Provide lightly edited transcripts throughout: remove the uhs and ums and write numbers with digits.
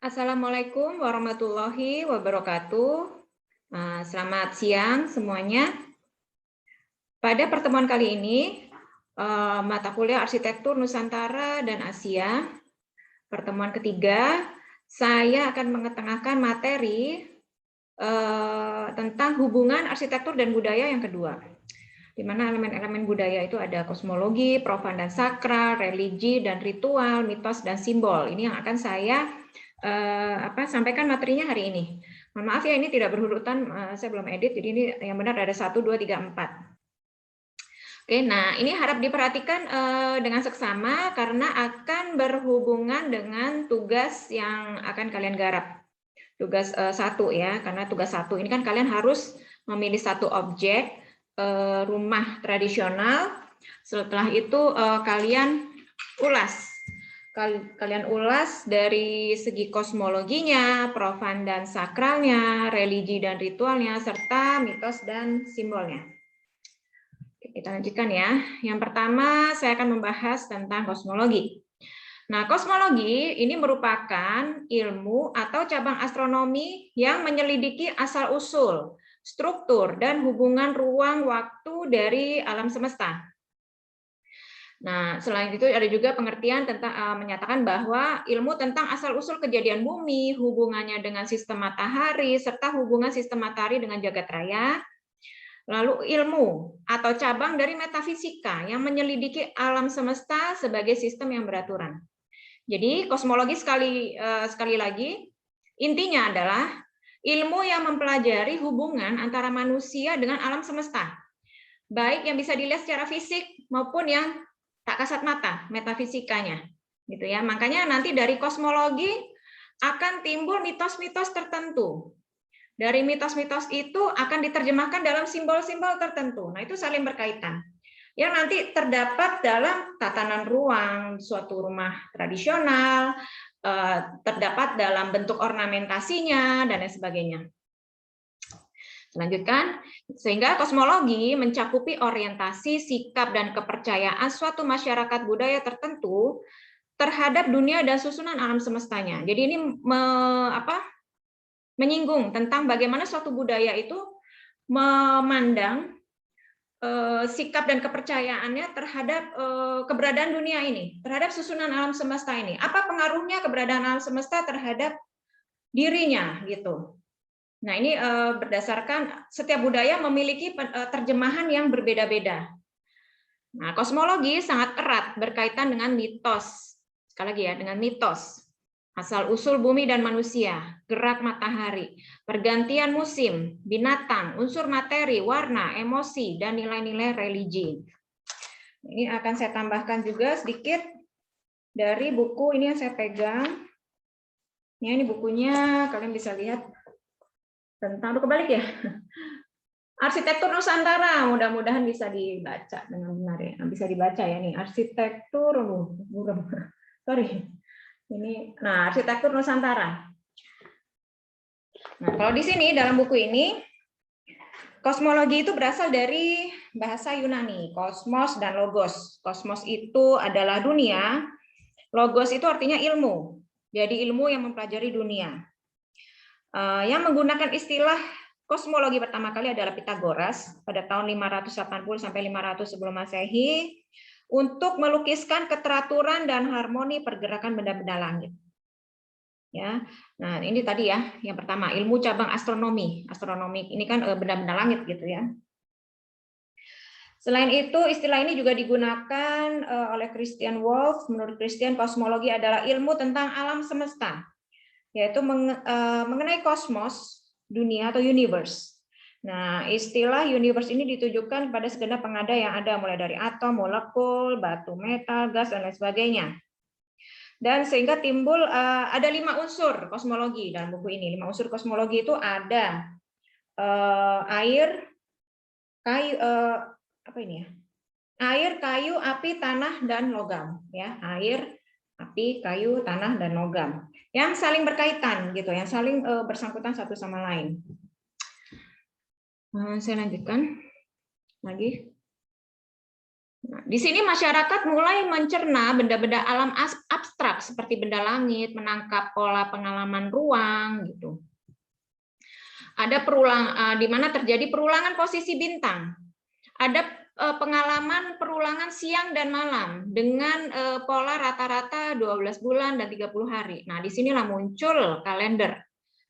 Assalamualaikum warahmatullahi wabarakatuh. Selamat siang semuanya. Pada pertemuan kali ini, mata kuliah Arsitektur Nusantara dan Asia, pertemuan ketiga, saya akan mengetengahkan materi tentang hubungan arsitektur dan budaya yang kedua, di mana elemen-elemen budaya itu ada kosmologi, profan dan sakral, religi dan ritual, mitos dan simbol. Ini yang akan saya sampaikan materinya hari ini. Mohon maaf ya, ini tidak berurutan, saya belum edit, jadi ini yang benar ada 1, 2, 3, 4. Oke, nah ini harap diperhatikan dengan seksama karena akan berhubungan dengan tugas yang akan kalian garap. Tugas 1 ya, karena tugas 1 ini kan kalian harus memilih satu objek rumah tradisional. Setelah itu kalian ulas dari segi kosmologinya, profan dan sakralnya, religi dan ritualnya, serta mitos dan simbolnya. Oke, kita lanjutkan ya. Yang pertama saya akan membahas tentang kosmologi. Nah, kosmologi ini merupakan ilmu atau cabang astronomi yang menyelidiki asal-usul, struktur, dan hubungan ruang waktu dari alam semesta. Nah, selain itu ada juga pengertian tentang menyatakan bahwa ilmu tentang asal-usul kejadian bumi, hubungannya dengan sistem matahari, serta hubungan sistem matahari dengan jagat raya. Lalu ilmu atau cabang dari metafisika yang menyelidiki alam semesta sebagai sistem yang beraturan. Jadi kosmologi sekali lagi intinya adalah ilmu yang mempelajari hubungan antara manusia dengan alam semesta, baik yang bisa dilihat secara fisik maupun yang tak kasat mata, metafisikanya, gitu ya. Makanya nanti dari kosmologi akan timbul mitos-mitos tertentu. Dari mitos-mitos itu akan diterjemahkan dalam simbol-simbol tertentu. Nah, itu saling berkaitan. Yang nanti terdapat dalam tatanan ruang suatu rumah tradisional, terdapat dalam bentuk ornamentasinya, dan lain sebagainya. Lanjutkan, sehingga kosmologi mencakupi orientasi, sikap, dan kepercayaan suatu masyarakat budaya tertentu terhadap dunia dan susunan alam semestanya. Jadi ini menyinggung tentang bagaimana suatu budaya itu memandang sikap dan kepercayaannya terhadap keberadaan dunia ini, terhadap susunan alam semesta ini. Apa pengaruhnya keberadaan alam semesta terhadap dirinya, gitu. Nah, ini berdasarkan setiap budaya memiliki terjemahan yang berbeda-beda. Nah, kosmologi sangat erat berkaitan dengan mitos. Sekali lagi ya, dengan mitos. Asal-usul bumi dan manusia, gerak matahari, pergantian musim, binatang, unsur materi, warna, emosi, dan nilai-nilai religi. Ini akan saya tambahkan juga sedikit dari buku ini yang saya pegang. Ini bukunya, kalian bisa lihat tentang, kebalik ya, Arsitektur Nusantara. Mudah-mudahan bisa dibaca dengan benar ya. Bisa dibaca ya nih, Arsitektur, sorry. Ini, nah, Arsitektur Nusantara. Nah, kalau di sini dalam buku ini, kosmologi itu berasal dari bahasa Yunani, kosmos dan logos. Kosmos itu adalah dunia, logos itu artinya ilmu. Jadi ilmu yang mempelajari dunia. Yang menggunakan istilah kosmologi pertama kali adalah Pitagoras pada tahun 580 sampai 500 sebelum Masehi untuk melukiskan keteraturan dan harmoni pergerakan benda-benda langit. Ya, nah ini tadi ya, yang pertama ilmu cabang astronomi. Astronomi ini kan benda-benda langit gitu ya. Selain itu, istilah ini juga digunakan oleh Christian Wolff. Menurut Christian, kosmologi adalah ilmu tentang alam semesta, yaitu mengenai kosmos, dunia atau universe. Nah, istilah universe ini ditujukan pada segenap pengada yang ada, mulai dari atom, molekul, batu, metal, gas, dan lain sebagainya. Dan sehingga timbul ada 5 unsur kosmologi dalam buku ini. 5 unsur kosmologi itu ada air, kayu, air, kayu, api, tanah, dan logam. Ya, air, api, kayu, tanah, dan logam. Yang saling berkaitan gitu, yang saling bersangkutan satu sama lain. Saya lanjutkan lagi. Nah, di sini masyarakat mulai mencerna benda-benda alam abstrak seperti benda langit, menangkap pola pengalaman ruang gitu. Ada di mana terjadi perulangan posisi bintang. Ada pengalaman perulangan siang dan malam dengan pola rata-rata 12 bulan dan 30 hari. Nah, disinilah muncul kalender.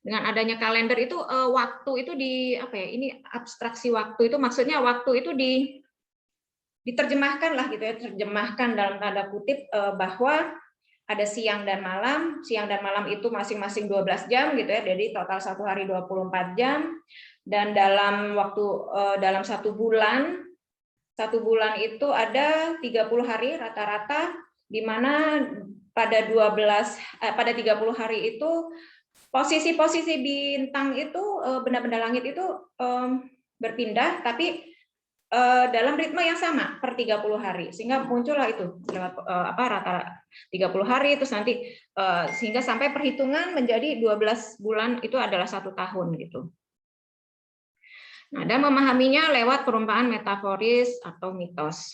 Dengan adanya kalender itu waktu itu ini abstraksi waktu itu maksudnya waktu itu diterjemahkan lah gitu ya, terjemahkan dalam tanda kutip bahwa ada siang dan malam itu masing-masing 12 jam gitu ya, jadi total satu hari 24 jam, dan dalam waktu dalam satu bulan itu ada 30 hari rata-rata, di mana pada 30 hari itu posisi-posisi bintang itu benda-benda langit itu berpindah, tapi dalam ritme yang sama per 30 hari, sehingga muncullah itu lewat rata-rata 30 hari, terus nanti sehingga sampai perhitungan menjadi 12 bulan itu adalah 1 tahun gitu. Nah, dan memahaminya lewat perumpamaan metaforis atau mitos.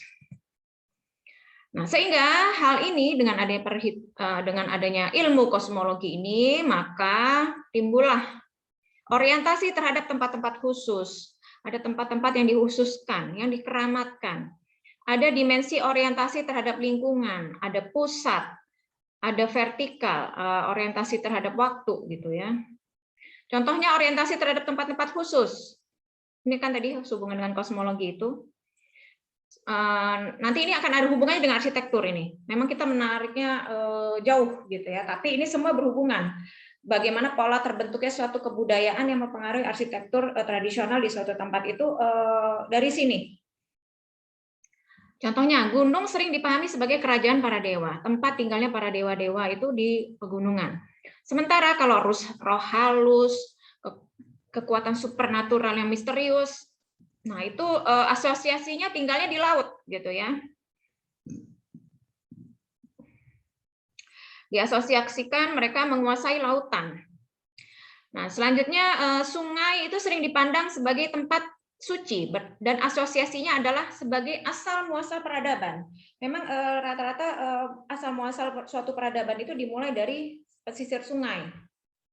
Nah, sehingga hal ini dengan adanya ilmu kosmologi ini, maka timbullah orientasi terhadap tempat-tempat khusus. Ada tempat-tempat yang dikhususkan, yang dikeramatkan. Ada dimensi orientasi terhadap lingkungan, ada pusat, ada vertikal, orientasi terhadap waktu gitu ya. Contohnya orientasi terhadap tempat-tempat khusus. Ini kan tadi hubungan dengan kosmologi itu. Nanti ini akan ada hubungannya dengan arsitektur ini. Memang kita menariknya jauh gitu ya, tapi ini semua berhubungan. Bagaimana pola terbentuknya suatu kebudayaan yang mempengaruhi arsitektur tradisional di suatu tempat itu dari sini. Contohnya, gunung sering dipahami sebagai kerajaan para dewa, tempat tinggalnya para dewa-dewa itu di pegunungan. Sementara kalau roh halus, kekuatan supernatural yang misterius, nah itu asosiasinya tinggalnya di laut gitu ya. Diasosiasikan mereka menguasai lautan. Nah, selanjutnya sungai itu sering dipandang sebagai tempat suci dan asosiasinya adalah sebagai asal muasal peradaban. Memang rata-rata asal muasal suatu peradaban itu dimulai dari pesisir sungai.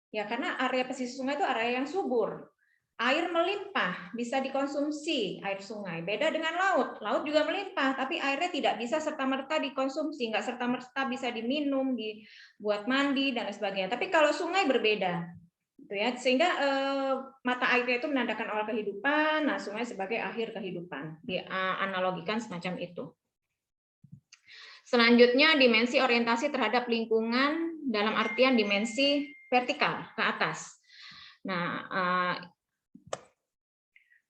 Ya, karena area pesisir sungai itu area yang subur. Air melimpah, bisa dikonsumsi air sungai. Beda dengan laut. Laut juga melimpah, tapi airnya tidak bisa serta-merta dikonsumsi, nggak serta-merta bisa diminum, dibuat mandi dan sebagainya. Tapi kalau sungai berbeda, gitu ya. Sehingga mata airnya itu menandakan awal kehidupan. Nah, sungai sebagai akhir kehidupan. Dianalogikan semacam itu. Selanjutnya dimensi orientasi terhadap lingkungan dalam artian dimensi vertikal ke atas. Nah,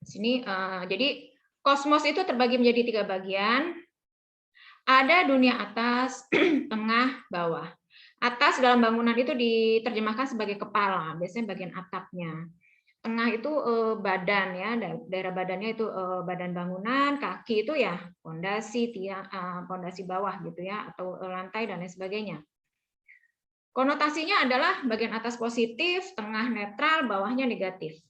sini jadi kosmos itu terbagi menjadi 3 bagian. Ada dunia atas, tengah, bawah. Atas dalam bangunan itu diterjemahkan sebagai kepala, biasanya bagian atapnya. Tengah itu badan ya, daerah badannya itu badan bangunan, kaki itu ya pondasi, pondasi bawah gitu ya, atau lantai dan lain sebagainya. Konotasinya adalah bagian atas positif, tengah netral, bawahnya negatif.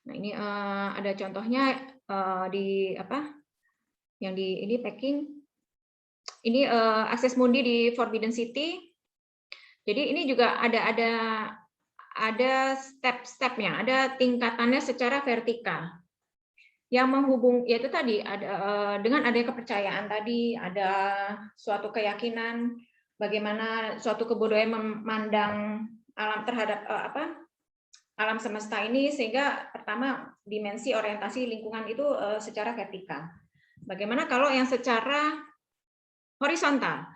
Nah, ini ada contohnya di yang di ini packing. Ini Access Mundi di Forbidden City. Jadi ini juga ada step-stepnya, ada tingkatannya secara vertikal. Yang menghubung yaitu tadi ada dengan adanya kepercayaan tadi, ada suatu keyakinan bagaimana suatu kebudayaan memandang alam terhadap alam semesta ini, sehingga pertama dimensi orientasi lingkungan itu secara vertikal. Bagaimana kalau yang secara horizontal?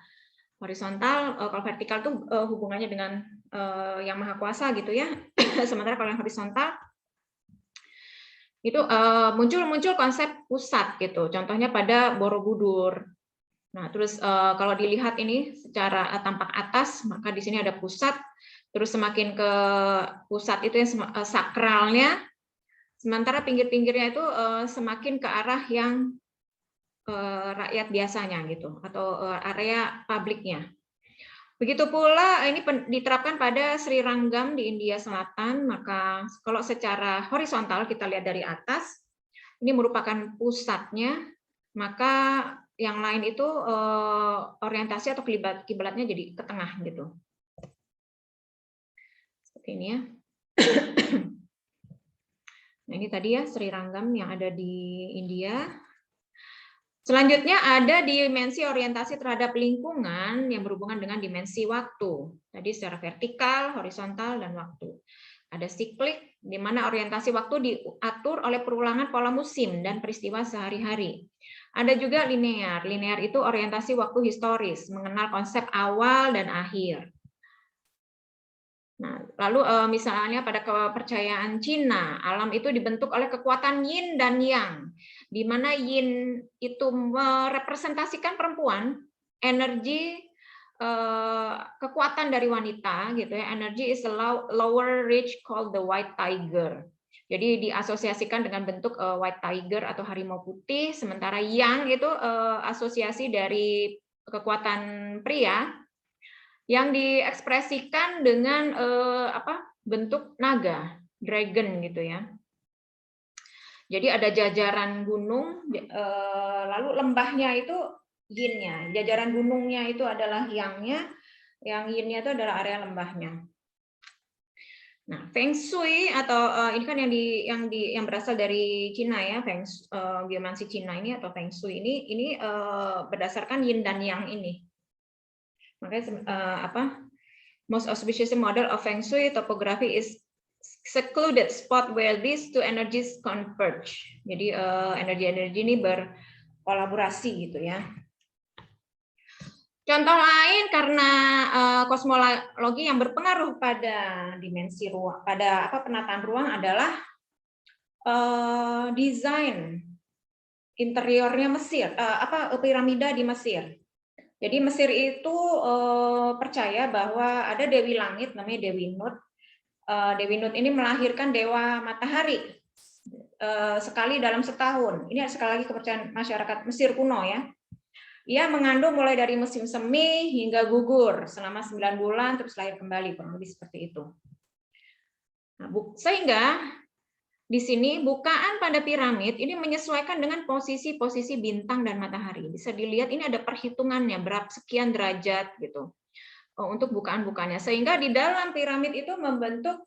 Horizontal, kalau vertikal itu hubungannya dengan yang maha kuasa gitu ya. Sementara kalau yang horizontal itu muncul konsep pusat gitu. Contohnya pada Borobudur. Nah, terus kalau dilihat ini secara tampak atas, maka di sini ada pusat. Terus semakin ke pusat itu yang sakralnya, sementara pinggir-pinggirnya itu semakin ke arah yang rakyat biasanya gitu, atau area publiknya. Begitu pula ini diterapkan pada Sri Ranggam di India Selatan. Maka kalau secara horizontal kita lihat dari atas, ini merupakan pusatnya. maka yang lain itu orientasi atau kiblatnya jadi ke tengah gitu. Seperti ini ya. Nah, ini tadi ya Sri Ranggam yang ada di India. Selanjutnya ada dimensi orientasi terhadap lingkungan yang berhubungan dengan dimensi waktu. Tadi secara vertikal, horizontal, dan waktu. Ada siklik, di mana orientasi waktu diatur oleh perulangan pola musim dan peristiwa sehari-hari. Ada juga linear. Linear itu orientasi waktu historis, mengenal konsep awal dan akhir. Nah, lalu misalnya pada kepercayaan Cina, alam itu dibentuk oleh kekuatan yin dan yang, di mana yin itu merepresentasikan perempuan, energi kekuatan dari wanita, gitu ya. Energy is a lower reach called the white tiger. Jadi diasosiasikan dengan bentuk white tiger atau harimau putih, sementara yang itu asosiasi dari kekuatan pria yang diekspresikan dengan bentuk naga, dragon gitu ya. Jadi ada jajaran gunung, lalu lembahnya itu yin-nya, jajaran gunungnya itu adalah yang-nya, yang yin-nya itu adalah area lembahnya. Nah, Feng Shui atau ini kan yang berasal dari Cina ya, geomansi Cina ini atau Feng Shui ini berdasarkan yin dan yang ini. Makanya most auspicious model of Feng Shui topography is secluded spot where these two energies converge. Jadi energi-energi ini berkolaborasi gitu ya. Contoh lain karena kosmologi yang berpengaruh pada dimensi ruang, pada penataan ruang adalah desain interiornya Mesir, piramida di Mesir. Jadi Mesir itu percaya bahwa ada Dewi Langit namanya Dewi Nut. Dewi Nut ini melahirkan dewa matahari sekali dalam setahun. Ini sekali lagi kepercayaan masyarakat Mesir kuno ya. Ia mengandung mulai dari musim semi hingga gugur selama 9 bulan terus lahir kembali, kurang lebih seperti itu. Nah, sehingga di sini bukaan pada piramid ini menyesuaikan dengan posisi-posisi bintang dan matahari. Bisa dilihat ini ada perhitungannya berapa sekian derajat gitu untuk bukaan-bukaannya. Sehingga di dalam piramid itu membentuk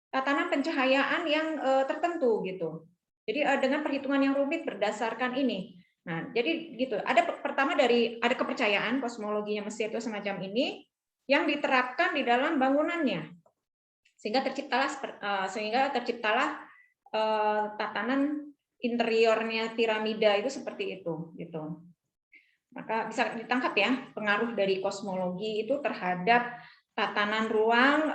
tatanan pencahayaan yang tertentu gitu. Jadi dengan perhitungan yang rumit berdasarkan ini. Nah, jadi gitu. Ada pertama ada kepercayaan kosmologinya Mesir itu semacam ini yang diterapkan di dalam bangunannya. Sehingga terciptalah tatanan interiornya piramida itu seperti itu gitu. Maka bisa ditangkap ya pengaruh dari kosmologi itu terhadap tatanan ruang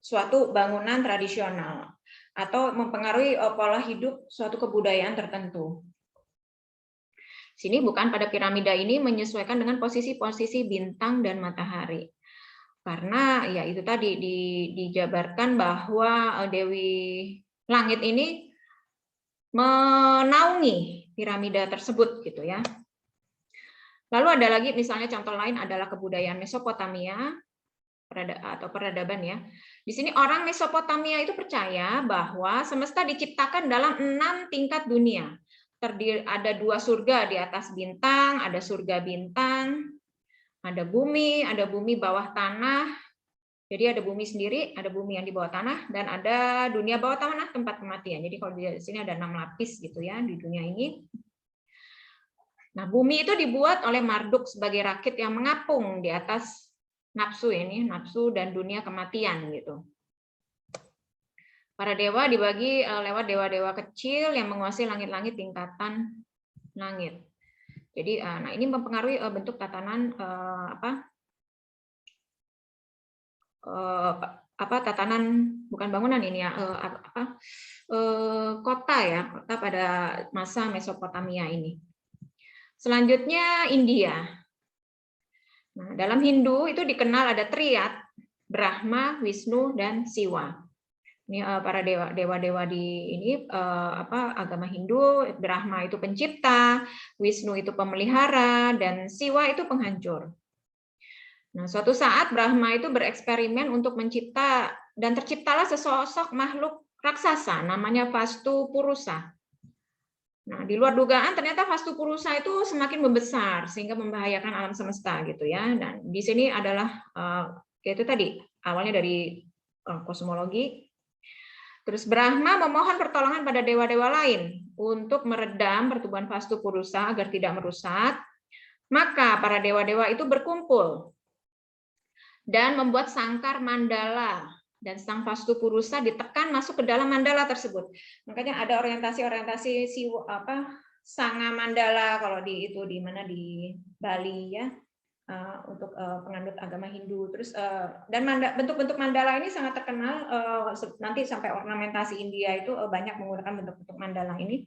suatu bangunan tradisional atau mempengaruhi pola hidup suatu kebudayaan tertentu. Sini bukan pada piramida ini menyesuaikan dengan posisi-posisi bintang dan matahari. Karena ya itu tadi dijabarkan bahwa Dewi Langit ini menaungi piramida tersebut gitu ya. Lalu ada lagi misalnya contoh lain adalah kebudayaan Mesopotamia atau peradaban ya. Di sini orang Mesopotamia itu percaya bahwa semesta diciptakan dalam 6 tingkat dunia. Ada 2 surga di atas bintang, ada surga bintang, ada bumi bawah tanah. Jadi ada bumi sendiri, ada bumi yang di bawah tanah, dan ada dunia bawah tanah tempat kematian. Jadi kalau di sini ada 6 lapis gitu ya di dunia ini. Nah, bumi itu dibuat oleh Marduk sebagai rakit yang mengapung di atas nafsu dan dunia kematian gitu. Para dewa dibagi lewat dewa-dewa kecil yang menguasai langit-langit tingkatan langit. Jadi, nah ini mempengaruhi bentuk tatanan tatanan bukan bangunan ini ya, kota pada masa Mesopotamia ini. Selanjutnya India. Nah, dalam Hindu itu dikenal ada triad, Brahma, Wisnu, dan Siwa. Ini para dewa-dewa di ini agama Hindu. Brahma itu pencipta, Wisnu itu pemelihara, dan Siwa itu penghancur. Nah, suatu saat Brahma itu bereksperimen untuk mencipta dan terciptalah sesosok makhluk raksasa namanya Vastu Purusa. Nah, di luar dugaan ternyata vastu purusa itu semakin membesar sehingga membahayakan alam semesta gitu ya. Dan di sini adalah yaitu tadi awalnya dari kosmologi. Terus Brahma memohon pertolongan pada dewa-dewa lain untuk meredam pertumbuhan vastu purusa agar tidak merusak. Maka para dewa-dewa itu berkumpul dan membuat sangkar mandala, dan sang vastu purusa ditekan masuk ke dalam mandala tersebut. Makanya ada orientasi sanga mandala kalau di itu di mana di Bali ya, untuk penganut agama Hindu. Terus dan bentuk-bentuk mandala ini sangat terkenal, nanti sampai ornamentasi India itu banyak menggunakan bentuk-bentuk mandala ini.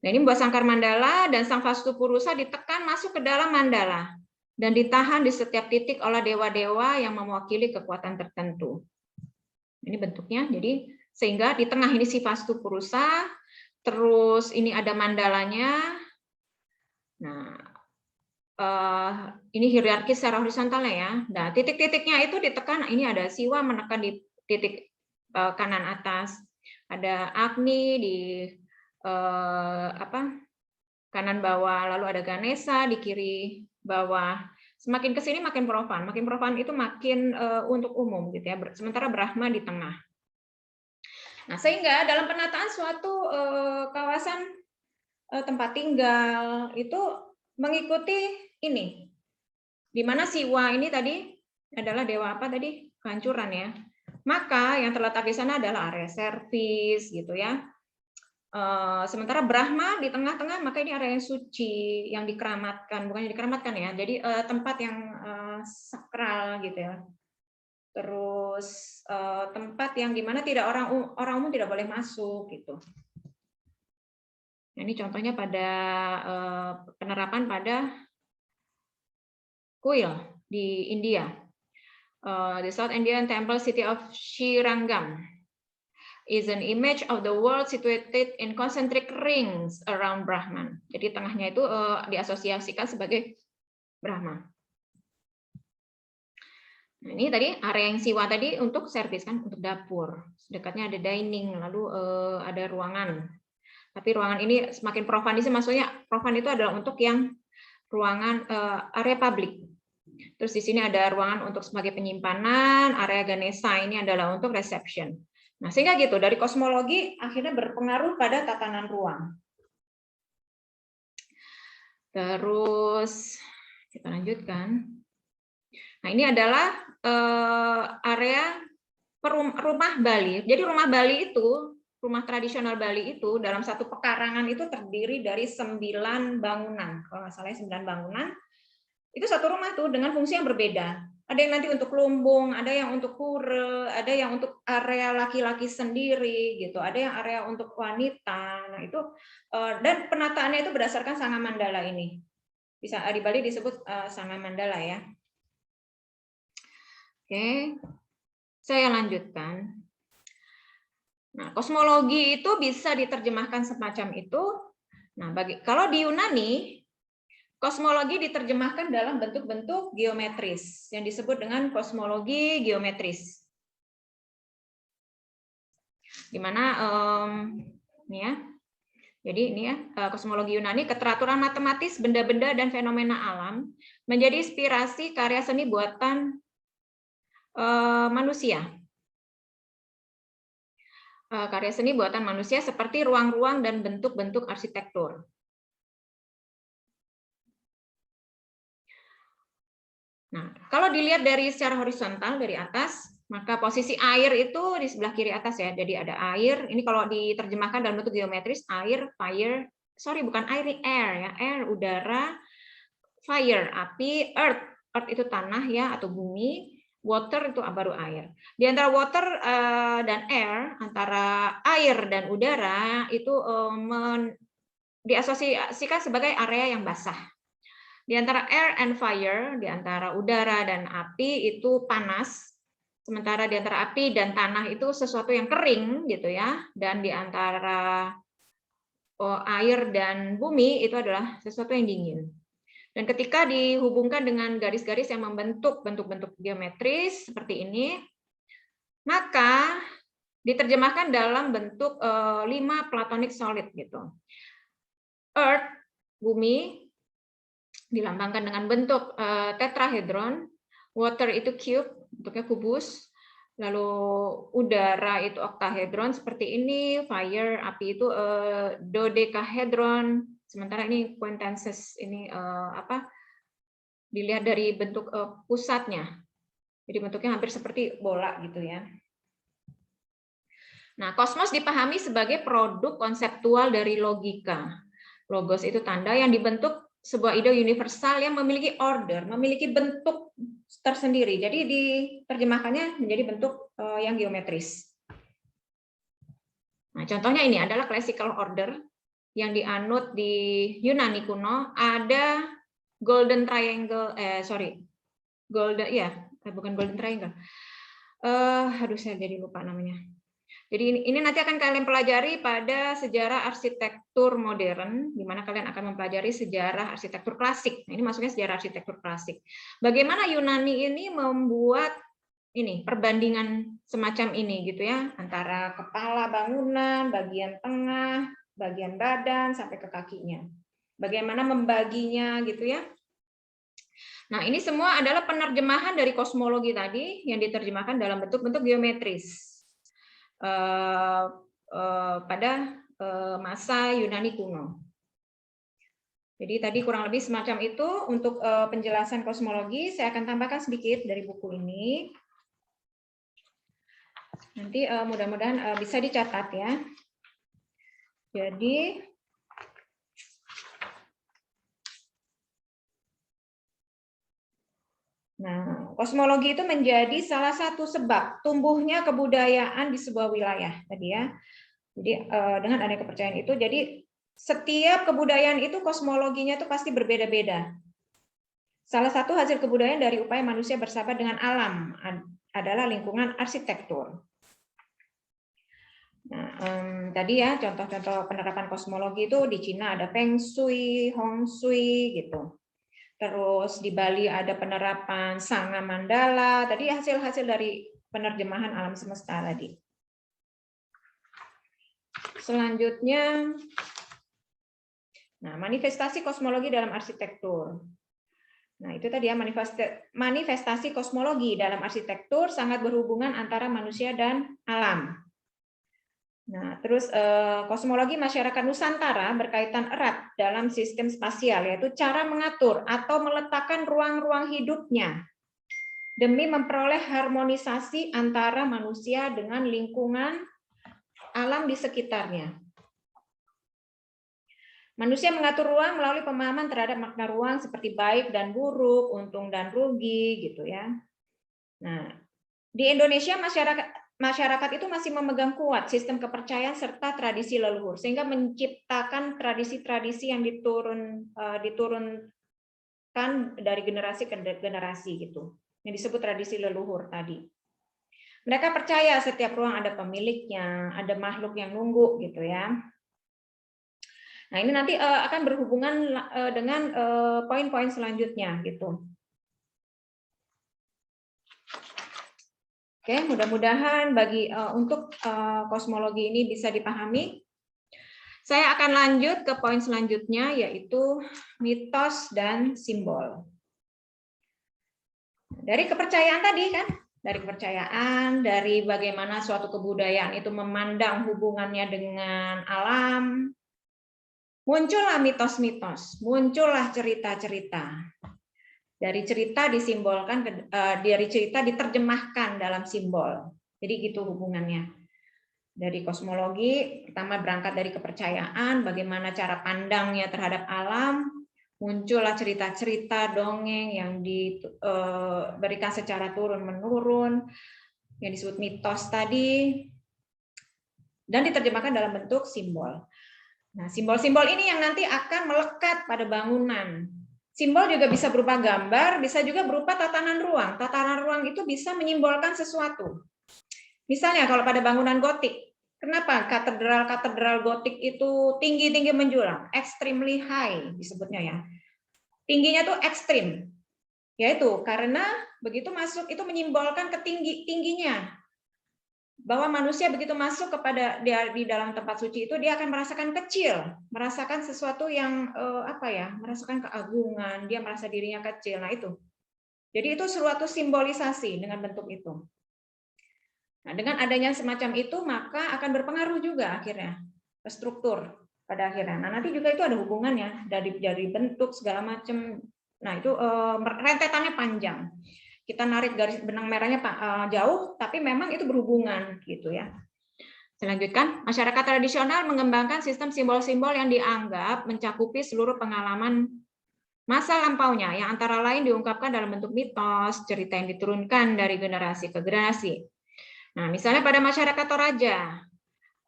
Nah, ini membuat sangkar mandala dan sang vastu purusa ditekan masuk ke dalam mandala dan ditahan di setiap titik oleh dewa-dewa yang mewakili kekuatan tertentu. Ini bentuknya, jadi sehingga di tengah ini si vastu purusa, terus ini ada mandalanya. Nah, ini hierarki secara horizontalnya ya. Nah, titik-titiknya itu ditekan. Ini ada Siwa menekan di titik kanan atas, ada Agni di kanan bawah, lalu ada Ganesha di kiri bawah. Semakin ke sini makin profan itu makin untuk umum gitu ya. Sementara Brahma di tengah. Nah, sehingga dalam penataan suatu kawasan tempat tinggal itu mengikuti ini. Di mana Siwa ini tadi adalah dewa apa tadi? Kehancuran ya. Maka yang terletak di sana adalah area servis gitu ya. Sementara Brahma di tengah-tengah, maka ini area yang suci, yang dikeramatkan, bukan yang dikeramatkan ya. Jadi tempat yang sakral gitu ya. Terus tempat yang dimana tidak orang umum tidak boleh masuk gitu. Nah, ini contohnya pada penerapan pada kuil di India. The South Indian Temple City of Srirangam is an image of the world situated in concentric rings around Brahman. Jadi tengahnya itu diasosiasikan sebagai Brahma. Nah, ini tadi area yang Siwa tadi untuk servis kan, untuk dapur. Dekatnya ada dining, lalu ada ruangan. Tapi ruangan ini semakin profan, maksudnya profan itu adalah untuk yang ruangan area publik. Terus di sini ada ruangan untuk sebagai penyimpanan, area Ganesha ini adalah untuk reception. Nah, sehingga gitu, dari kosmologi akhirnya berpengaruh pada tatanan ruang. Terus, kita lanjutkan. Nah, ini adalah area rumah Bali. Jadi rumah Bali itu, rumah tradisional Bali itu, dalam satu pekarangan itu terdiri dari 9 bangunan. Kalau nggak salah 9 bangunan. Itu satu rumah tuh dengan fungsi yang berbeda. Ada yang nanti untuk lumbung, ada yang untuk pura, ada yang untuk area laki-laki sendiri gitu, ada yang area untuk wanita. Nah, itu dan penataannya itu berdasarkan sanga mandala ini. Bisa di Bali disebut sanga mandala ya. Oke. Saya lanjutkan. Nah, kosmologi itu bisa diterjemahkan semacam itu. Nah, kalau di Yunani kosmologi diterjemahkan dalam bentuk-bentuk geometris yang disebut dengan kosmologi geometris. Di mana ini ya. Jadi ini ya, kosmologi Yunani, keteraturan matematis benda-benda dan fenomena alam menjadi inspirasi karya seni buatan manusia. Karya seni buatan manusia seperti ruang-ruang dan bentuk-bentuk arsitektur. Nah, kalau dilihat dari secara horizontal dari atas, maka posisi air itu di sebelah kiri atas ya. Jadi ada air. Ini kalau diterjemahkan dalam bentuk geometris, air, fire. Sorry, bukan air, ini air ya. Air, udara, fire, api, earth. Earth itu tanah ya atau bumi. Water itu baru air. Di antara water dan air, antara air dan udara itu diasosiasikan sebagai area yang basah. Di antara air and fire, di antara udara dan api itu panas, sementara di antara api dan tanah itu sesuatu yang kering gitu ya, dan di antara air dan bumi itu adalah sesuatu yang dingin. Dan ketika dihubungkan dengan garis-garis yang membentuk bentuk-bentuk geometris seperti ini, maka diterjemahkan dalam bentuk 5 platonic solid gitu. Earth, bumi, dilambangkan dengan bentuk tetrahedron, water itu cube, bentuknya kubus, lalu udara itu oktahedron seperti ini, fire, api itu dodecahedron, sementara ini quintenses ini dilihat dari bentuk pusatnya, jadi bentuknya hampir seperti bola gitu ya. Nah, kosmos dipahami sebagai produk konseptual dari logika. Logos itu tanda yang dibentuk sebuah ide universal yang memiliki order, memiliki bentuk tersendiri. Jadi diterjemahkannya menjadi bentuk yang geometris. Nah, contohnya ini adalah classical order yang dianut di Yunani kuno. Ada golden triangle, bukan golden triangle. Saya jadi lupa namanya. Jadi ini nanti akan kalian pelajari pada sejarah arsitektur modern, di mana kalian akan mempelajari sejarah arsitektur klasik. Nah, ini masuknya sejarah arsitektur klasik. Bagaimana Yunani ini membuat ini perbandingan semacam ini gitu ya, antara kepala bangunan, bagian tengah, bagian badan sampai ke kakinya. Bagaimana membaginya gitu ya. Nah, ini semua adalah penerjemahan dari kosmologi tadi yang diterjemahkan dalam bentuk-bentuk geometris. Pada masa Yunani kuno. Jadi tadi kurang lebih semacam itu untuk penjelasan kosmologi. Saya akan tambahkan sedikit dari buku ini. Nanti mudah-mudahan bisa dicatat ya. Jadi nah, kosmologi itu menjadi salah satu sebab tumbuhnya kebudayaan di sebuah wilayah tadi ya. Jadi dengan adanya kepercayaan itu, jadi setiap kebudayaan itu kosmologinya itu pasti berbeda-beda. Salah satu hasil kebudayaan dari upaya manusia bersahabat dengan alam adalah lingkungan arsitektur. Nah, tadi ya contoh-contoh penerapan kosmologi itu di Cina ada Feng Shui, Hong Shui gitu. Terus di Bali ada penerapan Sangha Mandala. Tadi hasil-hasil dari penerjemahan alam semesta tadi. Selanjutnya, nah manifestasi kosmologi dalam arsitektur. Nah itu tadi ya manifestasi kosmologi dalam arsitektur sangat berhubungan antara manusia dan alam. Nah, terus kosmologi masyarakat Nusantara berkaitan erat dalam sistem spasial, yaitu cara mengatur atau meletakkan ruang-ruang hidupnya demi memperoleh harmonisasi antara manusia dengan lingkungan alam di sekitarnya. Manusia mengatur ruang melalui pemahaman terhadap makna ruang seperti baik dan buruk, untung dan rugi, gitu ya. Nah, di Indonesia masyarakat itu masih memegang kuat sistem kepercayaan serta tradisi leluhur, sehingga menciptakan tradisi-tradisi yang diturunkan dari generasi ke generasi gitu, yang disebut tradisi leluhur tadi. Mereka percaya setiap ruang ada pemiliknya, ada makhluk yang nunggu gitu ya. Nah ini nanti akan berhubungan dengan poin-poin selanjutnya gitu. Oke, mudah-mudahan untuk kosmologi ini bisa dipahami. Saya akan lanjut ke poin selanjutnya, yaitu mitos dan simbol. Dari kepercayaan tadi kan, dari bagaimana suatu kebudayaan itu memandang hubungannya dengan alam, muncullah mitos-mitos, muncullah cerita-cerita. Dari cerita disimbolkan, dari cerita diterjemahkan dalam simbol. Jadi gitu hubungannya. Dari kosmologi, pertama berangkat dari kepercayaan, bagaimana cara pandangnya terhadap alam, muncullah cerita-cerita dongeng yang diberikan secara turun-menurun, yang disebut mitos tadi, dan diterjemahkan dalam bentuk simbol. Nah, simbol-simbol ini yang nanti akan melekat pada bangunan. Simbol juga bisa berupa gambar, bisa juga berupa tatanan ruang. Tatanan ruang itu bisa menyimbolkan sesuatu. Misalnya kalau pada bangunan gotik, kenapa katedral gotik itu tinggi-tinggi menjulang, extremely high disebutnya ya. Tingginya tuh ekstrim. Yaitu karena begitu masuk itu menyimbolkan tingginya. bahwa manusia begitu masuk kepada dia di dalam tempat suci itu dia akan merasakan kecil, merasakan sesuatu yang merasakan keagungan, dia merasa dirinya kecil. Nah itu. Jadi itu suatu simbolisasi dengan bentuk itu. Nah, dengan adanya semacam itu maka akan berpengaruh juga akhirnya ke struktur pada akhirnya. Nah, nanti juga itu ada hubungannya dari bentuk segala macam. Nah, itu rentetannya panjang. Kita narik garis benang merahnya jauh, tapi memang itu berhubungan gitu ya. Selanjutnya, masyarakat tradisional mengembangkan sistem simbol-simbol yang dianggap mencakupi seluruh pengalaman masa lampaunya, yang antara lain diungkapkan dalam bentuk mitos, cerita yang diturunkan dari generasi ke generasi. Nah, misalnya pada masyarakat Toraja,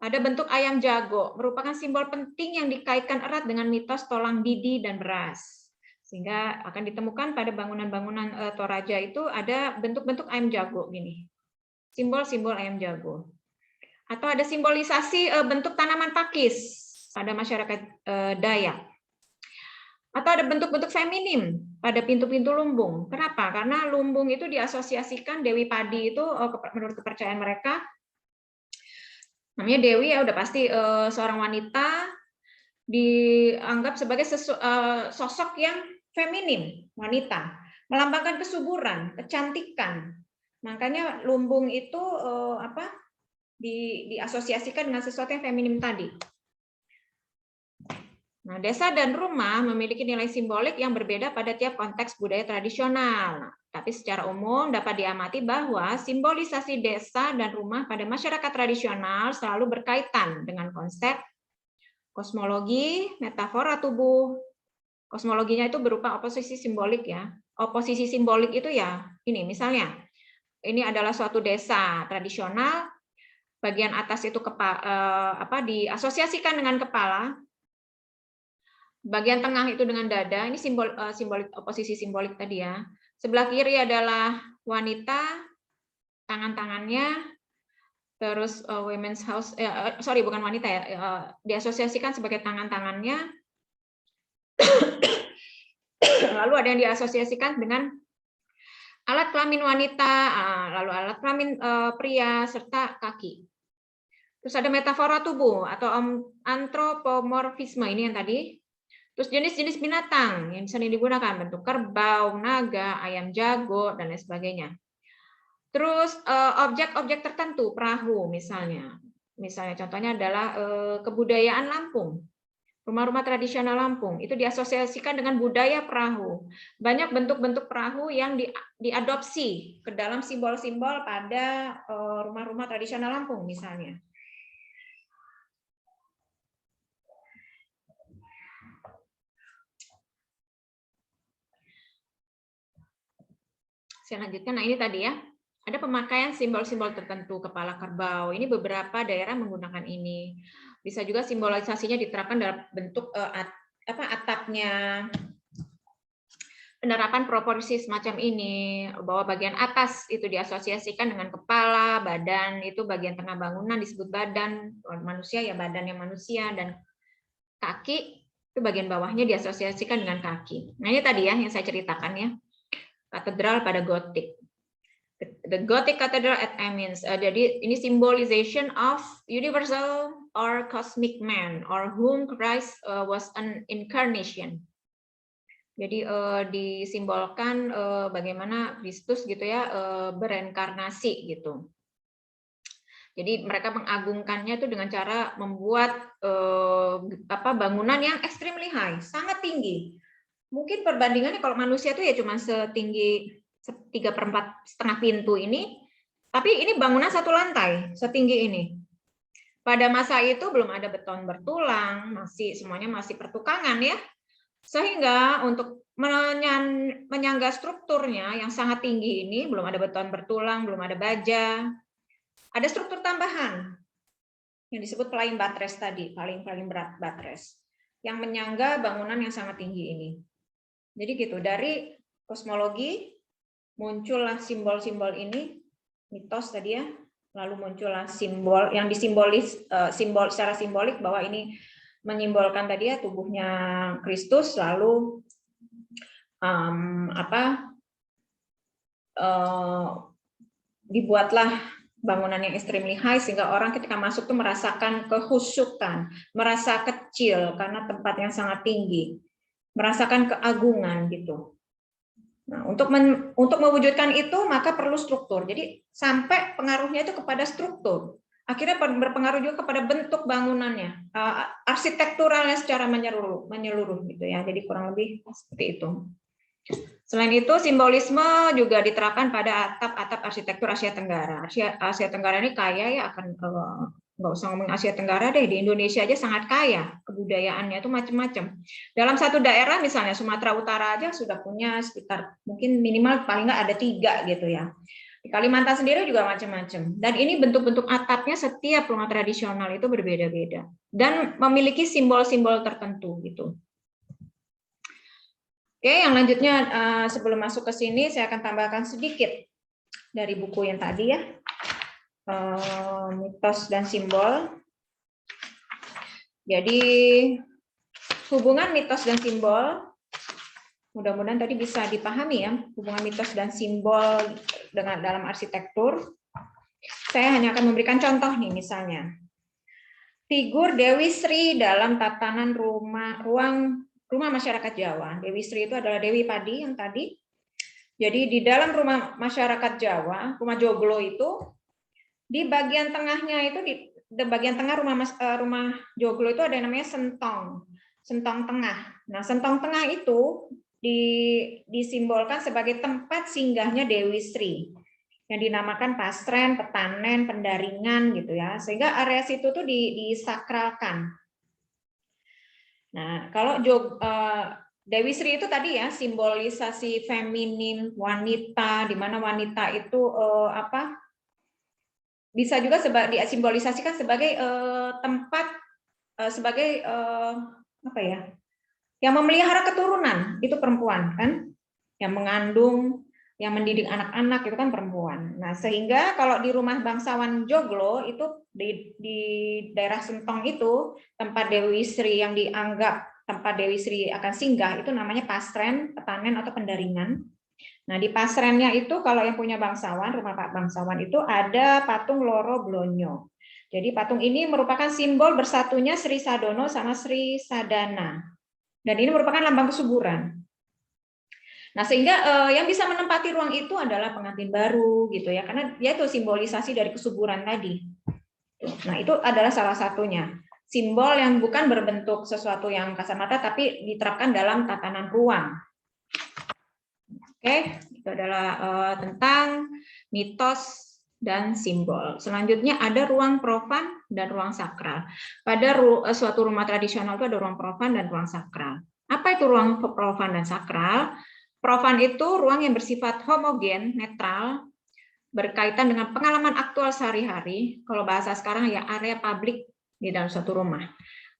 ada bentuk ayam jago, merupakan simbol penting yang dikaitkan erat dengan mitos tolang didi dan beras. Sehingga akan ditemukan pada bangunan-bangunan Toraja itu ada bentuk-bentuk ayam jago gini. Simbol-simbol ayam jago. Atau ada simbolisasi bentuk tanaman pakis pada masyarakat Dayak. Atau ada bentuk-bentuk feminim pada pintu-pintu lumbung. Kenapa? Karena lumbung itu diasosiasikan Dewi Padi itu menurut kepercayaan mereka, namanya Dewi ya udah pasti seorang wanita dianggap sebagai sosok yang feminim, wanita, melambangkan kesuburan, kecantikan. Makanya lumbung itu diasosiasikan dengan sesuatu yang feminim tadi. Nah, desa dan rumah memiliki nilai simbolik yang berbeda pada tiap konteks budaya tradisional. Tapi secara umum dapat diamati bahwa simbolisasi desa dan rumah pada masyarakat tradisional selalu berkaitan dengan konsep kosmologi, metafora tubuh. Kosmologinya itu berupa oposisi simbolik ya. Oposisi simbolik itu ya ini misalnya, ini adalah suatu desa tradisional, bagian atas itu diasosiasikan dengan kepala, bagian tengah itu dengan dada, ini simbolik oposisi simbolik tadi ya. Sebelah kiri adalah wanita, tangan-tangannya, terus women's house, bukan wanita ya, diasosiasikan sebagai tangan-tangannya. Lalu ada yang diasosiasikan dengan alat kelamin wanita, lalu alat kelamin pria, serta kaki. Terus ada metafora tubuh atau antropomorfisme, ini yang tadi. Terus jenis-jenis binatang yang sering digunakan, bentuk kerbau, naga, ayam jago, dan lain sebagainya. Terus objek-objek tertentu, perahu misalnya. Misalnya contohnya adalah kebudayaan Lampung. Rumah-rumah tradisional Lampung itu diasosiasikan dengan budaya perahu. Banyak bentuk-bentuk perahu yang diadopsi ke dalam simbol-simbol pada rumah-rumah tradisional Lampung misalnya. Saya lanjutkan. Nah, ini tadi ya. Ada pemakaian simbol-simbol tertentu, kepala kerbau. Ini beberapa daerah menggunakan ini. Bisa juga simbolisasinya diterapkan dalam bentuk atapnya. Penerapan proporsi semacam ini, bahwa bagian atas itu diasosiasikan dengan kepala, badan itu bagian tengah bangunan disebut badan, manusia ya badannya manusia, dan kaki itu bagian bawahnya diasosiasikan dengan kaki. Nah, ini tadi ya yang saya ceritakan ya. Katedral pada Gotik. The Gothic Cathedral at Amiens. Jadi ini symbolization of universal or cosmic man, or whom Christ was an incarnation. Jadi disimbolkan bagaimana Kristus gitu ya bereinkarnasi gitu. Jadi mereka mengagungkannya itu dengan cara membuat bangunan yang extremely high, sangat tinggi. Mungkin perbandingannya kalau manusia itu ya cuma setinggi 3/4 pintu ini, tapi ini bangunan satu lantai setinggi ini. Pada masa itu belum ada beton bertulang, semuanya masih pertukangan ya, sehingga untuk menyangga strukturnya yang sangat tinggi ini belum ada beton bertulang, belum ada baja, ada struktur tambahan yang disebut flying buttress tadi, paling berat buttress yang menyangga bangunan yang sangat tinggi ini. Jadi gitu, dari kosmologi muncullah simbol-simbol ini, mitos tadi ya, lalu muncullah simbol yang disimbolis secara simbolik bahwa ini menyimbolkan tadi ya tubuhnya Kristus, lalu dibuatlah bangunan yang extremely high sehingga orang ketika masuk tuh merasakan kehusukan, merasa kecil karena tempat yang sangat tinggi, merasakan keagungan gitu. Nah, untuk mewujudkan itu maka perlu struktur. Jadi sampai pengaruhnya itu kepada struktur. Akhirnya berpengaruh juga kepada bentuk bangunannya, arsitekturalnya secara menyeluruh gitu ya. Jadi kurang lebih seperti itu. Selain itu, simbolisme juga diterapkan pada atap-atap arsitektur Asia Tenggara. Asia Tenggara ini kaya ya, akan nggak usah ngomong Asia Tenggara deh, di Indonesia aja sangat kaya, kebudayaannya itu macam-macam. Dalam satu daerah, misalnya Sumatera Utara aja sudah punya sekitar, mungkin minimal paling nggak ada 3 gitu ya. Di Kalimantan sendiri juga macam-macam. Dan ini bentuk-bentuk atapnya setiap rumah tradisional itu berbeda-beda. Dan memiliki simbol-simbol tertentu gitu. Oke, yang lanjutnya sebelum masuk ke sini saya akan tambahkan sedikit dari buku yang tadi ya, mitos dan simbol. Jadi hubungan mitos dan simbol, mudah-mudahan tadi bisa dipahami ya, hubungan mitos dan simbol dengan dalam arsitektur. Saya hanya akan memberikan contoh nih, misalnya figur Dewi Sri dalam tatanan rumah masyarakat Jawa. Dewi Sri itu adalah Dewi Padi yang tadi. Jadi di dalam rumah masyarakat Jawa, rumah joglo itu, di bagian tengahnya itu, di bagian tengah rumah joglo itu ada yang namanya sentong tengah. Nah, sentong tengah itu disimbolkan sebagai tempat singgahnya Dewi Sri, yang dinamakan Pasren, Petanen, Pendaringan gitu ya. Sehingga area situ tuh disakralkan. Nah, kalau Dewi Sri itu tadi ya, simbolisasi feminin, wanita, di mana wanita itu bisa juga disimbolisasikan sebagai tempat, sebagai apa ya, yang memelihara keturunan, itu perempuan kan, yang mengandung, yang mendidik anak-anak itu kan perempuan. Nah, sehingga kalau di rumah bangsawan joglo itu di daerah Sentong itu, tempat Dewi Sri yang dianggap tempat Dewi Sri akan singgah itu namanya Pasren, Petanen atau Pendaringan. Nah, di pasrennya itu kalau yang punya bangsawan, rumah Pak bangsawan itu ada patung Loro Blonyo. Jadi patung ini merupakan simbol bersatunya Sri Sadono sama Sri Sadana. Dan ini merupakan lambang kesuburan. Nah, sehingga yang bisa menempati ruang itu adalah pengantin baru gitu ya, karena dia itu simbolisasi dari kesuburan tadi. Nah, itu adalah salah satunya. Simbol yang bukan berbentuk sesuatu yang kasar mata tapi diterapkan dalam tatanan ruang. Oke, itu adalah tentang mitos dan simbol. Selanjutnya ada ruang profan dan ruang sakral. Pada suatu rumah tradisional itu ada ruang profan dan ruang sakral. Apa itu ruang profan dan sakral? Profan itu ruang yang bersifat homogen, netral, berkaitan dengan pengalaman aktual sehari-hari. Kalau bahasa sekarang ya area publik di dalam suatu rumah.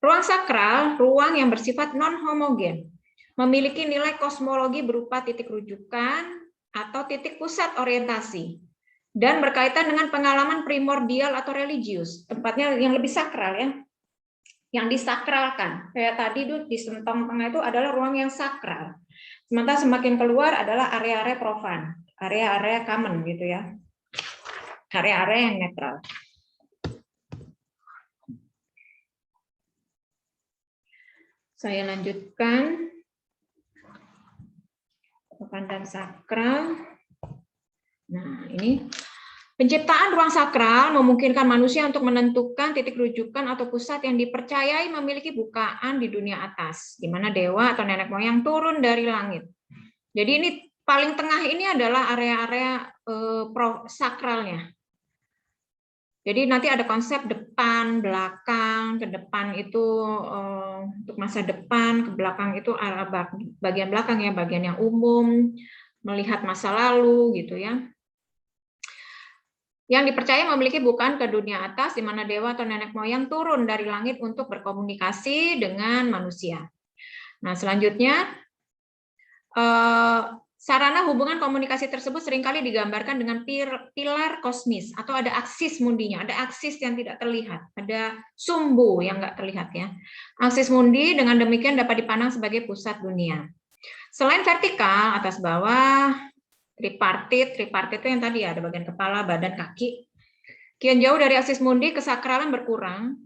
Ruang sakral, ruang yang bersifat non-homogen, memiliki nilai kosmologi berupa titik rujukan atau titik pusat orientasi, dan berkaitan dengan pengalaman primordial atau religius, tempatnya yang lebih sakral ya, yang disakralkan. Kayak tadi di Sentong Tengah itu adalah ruang yang sakral. Sementara semakin keluar adalah area-area profan, area-area common gitu ya, area-area yang netral. Saya lanjutkan. Profan dan sakral. Nah, ini penciptaan ruang sakral memungkinkan manusia untuk menentukan titik rujukan atau pusat yang dipercayai memiliki bukaan di dunia atas, di mana dewa atau nenek moyang turun dari langit. Jadi ini paling tengah ini adalah area-area sakralnya. Jadi nanti ada konsep depan, belakang, ke depan itu untuk masa depan, ke belakang itu bagian belakang ya, bagian yang umum, melihat masa lalu gitu ya. Yang dipercaya memiliki bukaan ke dunia atas, di mana dewa atau nenek moyang turun dari langit untuk berkomunikasi dengan manusia. Nah, selanjutnya, sarana hubungan komunikasi tersebut seringkali digambarkan dengan pilar kosmis, atau ada aksis mundinya, ada aksis yang tidak terlihat, ada sumbu yang nggak terlihat ya. Aksis mundi dengan demikian dapat dipandang sebagai pusat dunia. Selain vertikal, atas bawah, tripartit itu yang tadi ya, ada bagian kepala, badan, kaki. Kian jauh dari aksis mundi, kesakralan berkurang.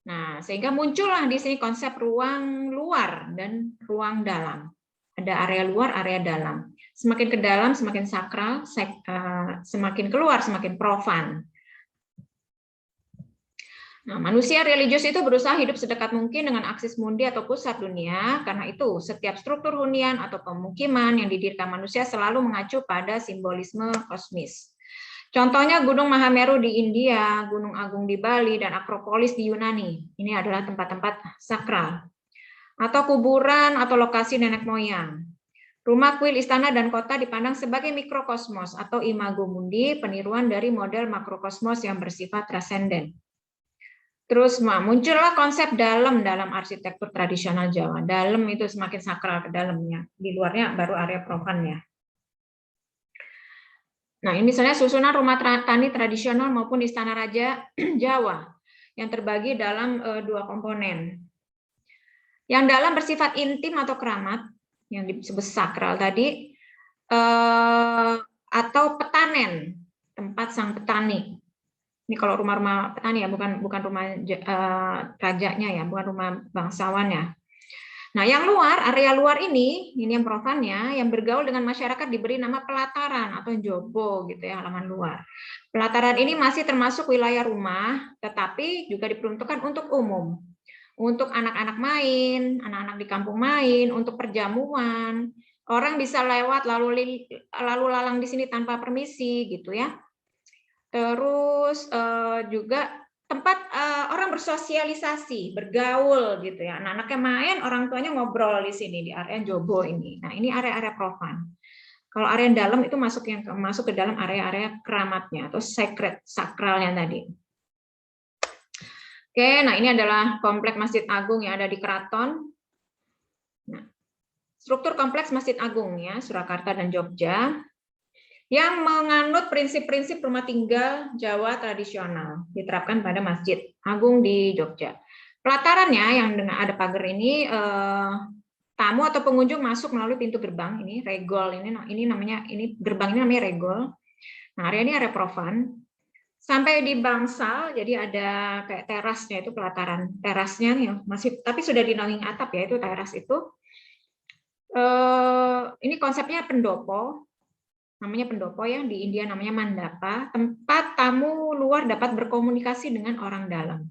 Nah, sehingga muncullah di sini konsep ruang luar dan ruang dalam. Ada area luar, area dalam. Semakin ke dalam, semakin sakral, semakin keluar, semakin profan. Nah, manusia religius itu berusaha hidup sedekat mungkin dengan aksis mundi atau pusat dunia. Karena itu, setiap struktur hunian atau pemukiman yang didirikan manusia selalu mengacu pada simbolisme kosmis. Contohnya Gunung Mahameru di India, Gunung Agung di Bali, dan Akropolis di Yunani. Ini adalah tempat-tempat sakral. Atau kuburan atau lokasi nenek moyang. Rumah, kuil, istana, dan kota dipandang sebagai mikrokosmos atau imago mundi, peniruan dari model makrokosmos yang bersifat transenden. Terus muncullah konsep dalam arsitektur tradisional Jawa. Dalam itu semakin sakral ke dalamnya. Di luarnya baru area profan ya. Nah, ini misalnya susunan rumah tani tradisional maupun istana raja Jawa yang terbagi dalam dua komponen. Yang dalam bersifat intim atau keramat, yang disebut sakral tadi, atau petanen, tempat sang petani. Ini kalau rumah-rumah petani ya, bukan rumah rajanya ya, bukan rumah bangsawannya. Nah, yang luar, area luar ini yang profannya, yang bergaul dengan masyarakat diberi nama pelataran atau jobo gitu ya, halaman luar. Pelataran ini masih termasuk wilayah rumah, tetapi juga diperuntukkan untuk umum. Untuk anak-anak main, anak-anak di kampung main, untuk perjamuan. Orang bisa lewat lalu lalang di sini tanpa permisi gitu ya. Terus juga tempat orang bersosialisasi, bergaul gitu ya. Anak-anaknya main, orang tuanya ngobrol di sini di area jobo ini. Nah, ini area-area profan. Kalau area dalam itu masuk ke dalam area-area keramatnya atau sacred, sakralnya tadi. Oke, nah ini adalah kompleks Masjid Agung yang ada di Keraton. Nah, struktur kompleks Masjid Agung ya, Surakarta dan Jogja, yang menganut prinsip-prinsip rumah tinggal Jawa tradisional diterapkan pada Masjid Agung di Jogja. Pelatarannya yang dengan ada pagar ini, tamu atau pengunjung masuk melalui pintu gerbang ini regol ini namanya gerbang ini namanya regol. Nah, area ini area profan. Sampai di bangsal, jadi ada kayak terasnya itu pelataran terasnya yang masih tapi sudah dinaungi atap ya itu teras itu. Ini konsepnya pendopo. Namanya pendopo ya, di India namanya mandapa, tempat tamu luar dapat berkomunikasi dengan orang dalam.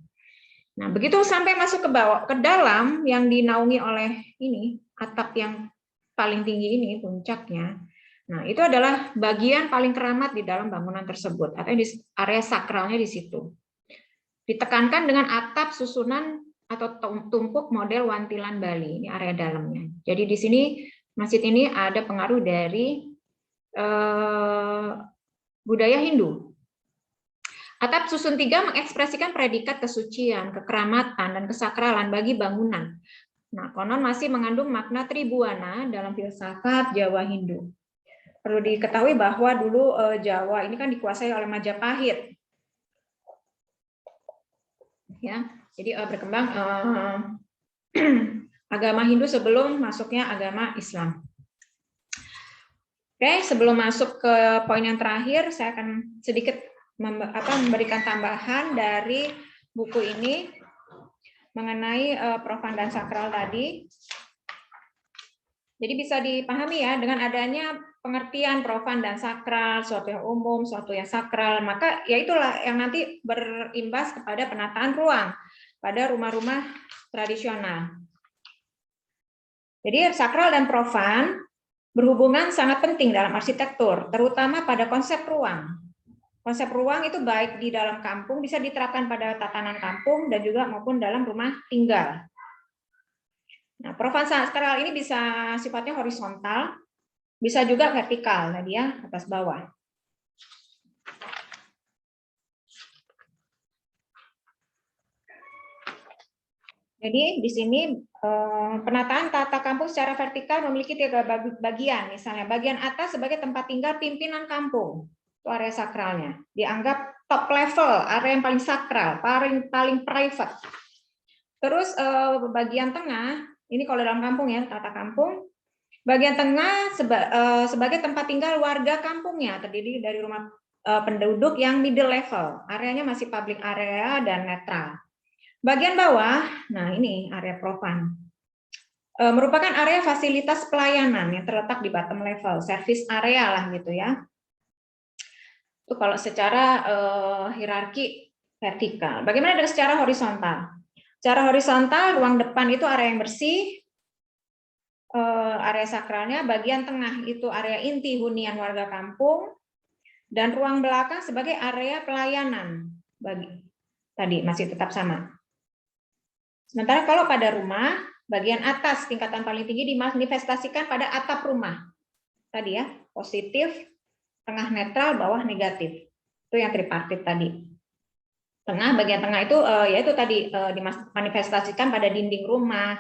Nah, begitu sampai masuk ke dalam yang dinaungi oleh ini, atap yang paling tinggi ini, puncaknya. Nah, itu adalah bagian paling keramat di dalam bangunan tersebut, atau di area sakralnya di situ. Ditekankan dengan atap susunan atau tumpuk model wantilan Bali, ini area dalamnya. Jadi di sini, masjid ini ada pengaruh dari budaya Hindu. Atap susun 3 mengekspresikan predikat kesucian, kekeramatan, dan kesakralan bagi bangunan. Nah, konon masih mengandung makna tribuana dalam filsafat Jawa Hindu. Perlu diketahui bahwa dulu Jawa ini kan dikuasai oleh Majapahit. Ya, jadi berkembang agama Hindu sebelum masuknya agama Islam. Oke, sebelum masuk ke poin yang terakhir, saya akan sedikit memberikan tambahan dari buku ini mengenai profan dan sakral tadi. Jadi bisa dipahami ya, dengan adanya pengertian profan dan sakral, suatu yang umum, suatu yang sakral, maka ya itulah yang nanti berimbas kepada penataan ruang pada rumah-rumah tradisional. Jadi sakral dan profan berhubungan sangat penting dalam arsitektur, terutama pada konsep ruang. Konsep ruang itu baik di dalam kampung, bisa diterapkan pada tatanan kampung, dan juga maupun dalam rumah tinggal. Nah, profan sakral ini bisa sifatnya horizontal, bisa juga vertikal, tadi ya, atas bawah. Jadi di sini penataan tata kampung secara vertikal memiliki 3 bagian. Misalnya bagian atas sebagai tempat tinggal pimpinan kampung, itu area sakralnya. Dianggap top level, area yang paling sakral, paling private. Terus bagian tengah, ini kalau dalam kampung ya, tata kampung. Bagian tengah sebagai tempat tinggal warga kampungnya, terdiri dari rumah penduduk yang middle level, areanya masih public area dan netral. Bagian bawah, nah ini area profan, merupakan area fasilitas pelayanan yang terletak di bottom level, service area lah gitu ya. Itu kalau secara hierarki vertikal. Bagaimana dengan secara horizontal? Secara horizontal, ruang depan itu area yang bersih, area sakralnya, bagian tengah itu area inti hunian warga kampung, dan ruang belakang sebagai area pelayanan. Tadi masih tetap sama. Sementara kalau pada rumah, bagian atas tingkatan paling tinggi dimanifestasikan pada atap rumah. Tadi ya, positif, tengah netral, bawah negatif. Itu yang tripartit tadi. Tengah, bagian tengah itu yaitu tadi dimanifestasikan pada dinding rumah.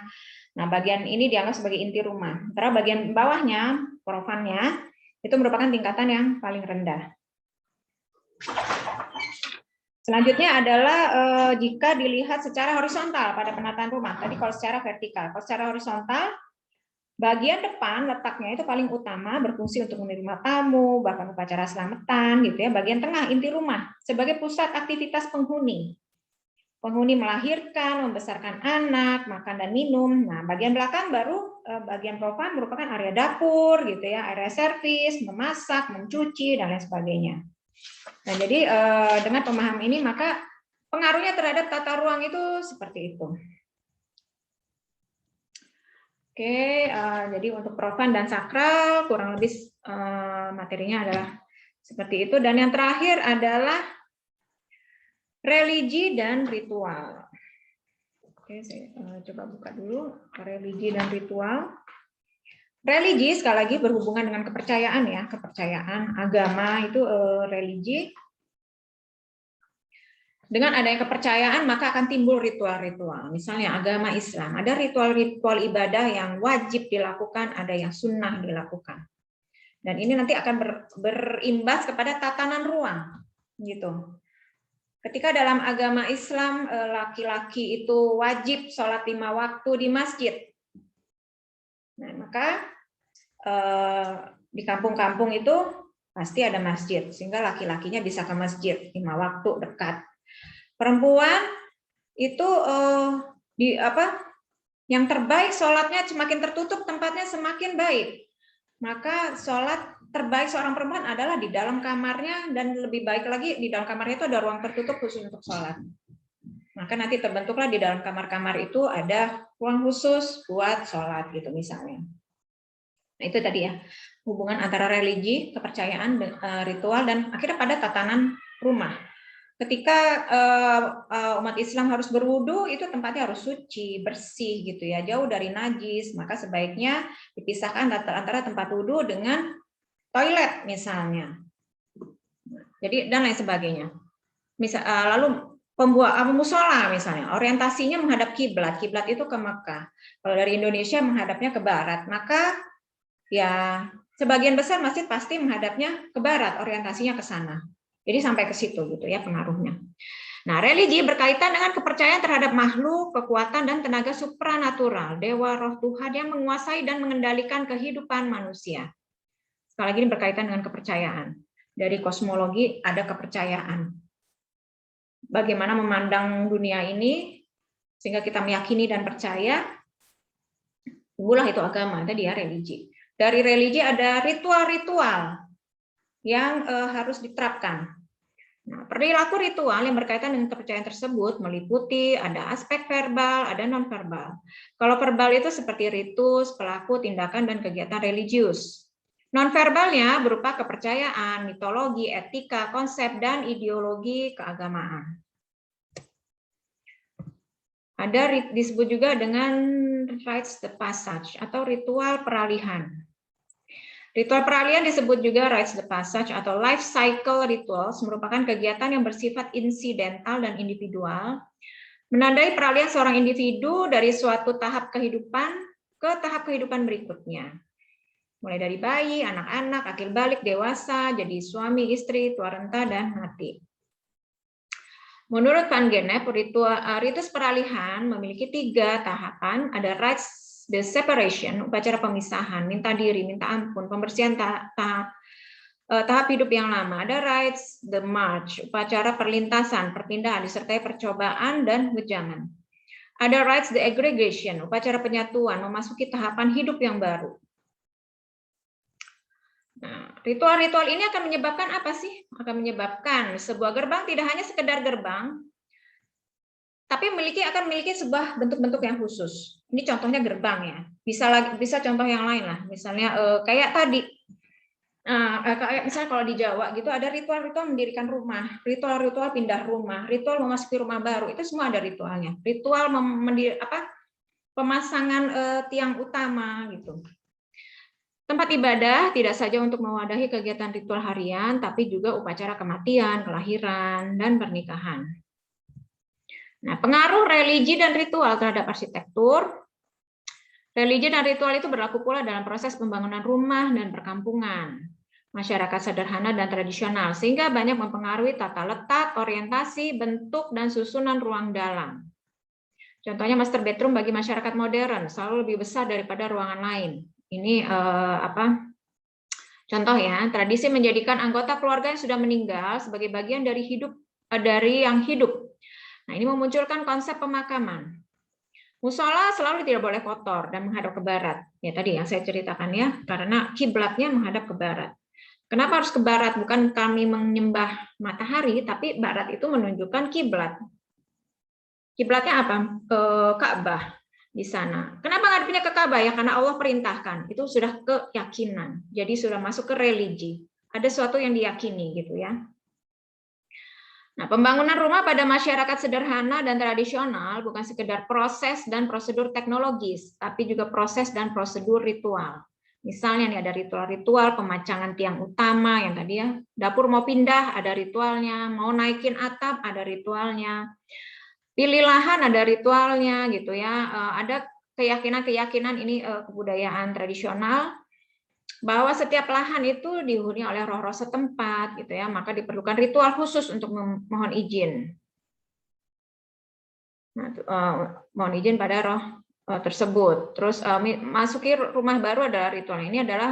Nah, bagian ini dianggap sebagai inti rumah. Sementara bagian bawahnya, profannya, itu merupakan tingkatan yang paling rendah. Selanjutnya adalah jika dilihat secara horizontal pada penataan rumah. Tadi kalau secara vertikal, kalau secara horizontal, bagian depan letaknya itu paling utama, berfungsi untuk menerima tamu, bahkan upacara selamatan, gitu ya. Bagian tengah inti rumah sebagai pusat aktivitas penghuni. Penghuni melahirkan, membesarkan anak, makan dan minum. Nah, bagian belakang baru bagian profan merupakan area dapur, gitu ya, area servis, memasak, mencuci dan lain sebagainya. Nah, jadi dengan pemahaman ini maka pengaruhnya terhadap tata ruang itu seperti itu. Oke, jadi untuk profan dan sakral kurang lebih materinya adalah seperti itu. Dan yang terakhir adalah religi dan ritual. Oke, saya coba buka dulu religi dan ritual. Religi sekali lagi berhubungan dengan kepercayaan ya, kepercayaan agama itu religi. Dengan adanya kepercayaan maka akan timbul ritual-ritual. Misalnya agama Islam, ada ritual-ritual ibadah yang wajib dilakukan, ada yang sunnah dilakukan. Dan ini nanti akan berimbas kepada tatanan ruang, gitu. Ketika dalam agama Islam laki-laki itu wajib sholat 5 waktu di masjid. Nah, maka di kampung-kampung itu pasti ada masjid, sehingga laki-lakinya bisa ke masjid 5 waktu dekat. Perempuan itu yang terbaik sholatnya semakin tertutup tempatnya semakin baik. Maka sholat terbaik seorang perempuan adalah di dalam kamarnya, dan lebih baik lagi di dalam kamarnya itu ada ruang tertutup khusus untuk sholat. Maka nanti terbentuklah di dalam kamar-kamar itu ada ruang khusus buat sholat gitu misalnya. Nah, itu tadi ya, hubungan antara religi, kepercayaan, ritual, dan akhirnya pada tatanan rumah. Ketika umat Islam harus berwudu, itu tempatnya harus suci, bersih gitu ya, jauh dari najis. Maka sebaiknya dipisahkan antara tempat wudu dengan toilet misalnya. Jadi dan lain sebagainya. Lalu musola misalnya, orientasinya menghadap kiblat. Kiblat itu ke Mekah. Kalau dari Indonesia menghadapnya ke barat, maka ya sebagian besar masjid pasti menghadapnya ke barat, orientasinya ke sana. Jadi sampai ke situ gitu ya pengaruhnya. Nah, religi berkaitan dengan kepercayaan terhadap makhluk, kekuatan dan tenaga supranatural, dewa, roh Tuhan yang menguasai dan mengendalikan kehidupan manusia. Sekali lagi ini berkaitan dengan kepercayaan. Dari kosmologi ada kepercayaan. Bagaimana memandang dunia ini sehingga kita meyakini dan percaya, itulah itu agama tadi ya, religi. Dari religi ada ritual-ritual yang harus diterapkan. Nah, perilaku ritual yang berkaitan dengan kepercayaan tersebut meliputi ada aspek verbal, ada non-verbal. Kalau verbal itu seperti ritus, pelaku, tindakan, dan kegiatan religius. Non-verbalnya berupa kepercayaan, mitologi, etika, konsep, dan ideologi keagamaan. Ada disebut juga dengan rites de passage atau ritual peralihan. Ritual peralihan disebut juga rites de passage atau life cycle rituals, merupakan kegiatan yang bersifat insidental dan individual, menandai peralihan seorang individu dari suatu tahap kehidupan ke tahap kehidupan berikutnya. Mulai dari bayi, anak-anak, akil balik, dewasa, jadi suami, istri, tua renta, dan mati. Menurut Van Gennep, ritus peralihan memiliki 3 tahapan, ada rites the separation, upacara pemisahan, minta diri, minta ampun, pembersihan tahap hidup yang lama. Ada rites the march, upacara perlintasan, perpindahan disertai percobaan dan wejangan. Ada rites the aggregation, upacara penyatuan, memasuki tahapan hidup yang baru. Nah, ritual-ritual ini akan menyebabkan apa sih? Akan menyebabkan sebuah gerbang tidak hanya sekedar gerbang, tapi akan memiliki sebuah bentuk-bentuk yang khusus. Ini contohnya gerbang ya. Bisa contoh yang lain lah. Misalnya kayak tadi, kayak misalnya kalau di Jawa gitu ada ritual-ritual mendirikan rumah, ritual-ritual pindah rumah, ritual memasuki rumah baru. Itu semua ada ritualnya. Ritual pemasangan tiang utama gitu. Tempat ibadah tidak saja untuk mewadahi kegiatan ritual harian, tapi juga upacara kematian, kelahiran, dan pernikahan. Nah, pengaruh religi dan ritual terhadap arsitektur. Religi dan ritual itu berlaku pula dalam proses pembangunan rumah dan perkampungan, masyarakat sederhana dan tradisional, sehingga banyak mempengaruhi tata letak, orientasi, bentuk, dan susunan ruang dalam. Contohnya master bedroom bagi masyarakat modern selalu lebih besar daripada ruangan lain. Ini contoh ya, tradisi menjadikan anggota keluarga yang sudah meninggal sebagai bagian dari yang hidup. Nah, ini memunculkan konsep pemakaman. Musola selalu tidak boleh kotor dan menghadap ke barat. Ya tadi yang saya ceritakan ya, karena kiblatnya menghadap ke barat. Kenapa harus ke barat? Bukan kami menyembah matahari, tapi barat itu menunjukkan kiblat. Kiblatnya apa? Ka'bah di sana. Kenapa ngadepnya ke Ka'bah? Ya karena Allah perintahkan. Itu sudah keyakinan. Jadi sudah masuk ke religi. Ada sesuatu yang diyakini gitu ya. Nah, pembangunan rumah pada masyarakat sederhana dan tradisional bukan sekedar proses dan prosedur teknologis, tapi juga proses dan prosedur ritual. Misalnya nih ada ritual-ritual pemacangan tiang utama yang tadi ya, dapur mau pindah ada ritualnya, mau naikin atap ada ritualnya, pilih lahan ada ritualnya gitu ya. Ada keyakinan-keyakinan ini kebudayaan tradisional bahwa setiap lahan itu dihuni oleh roh-roh setempat gitu ya, maka diperlukan ritual khusus untuk memohon izin. Nah, mohon izin pada roh tersebut. Terus masuki rumah baru adalah ritual. Ini adalah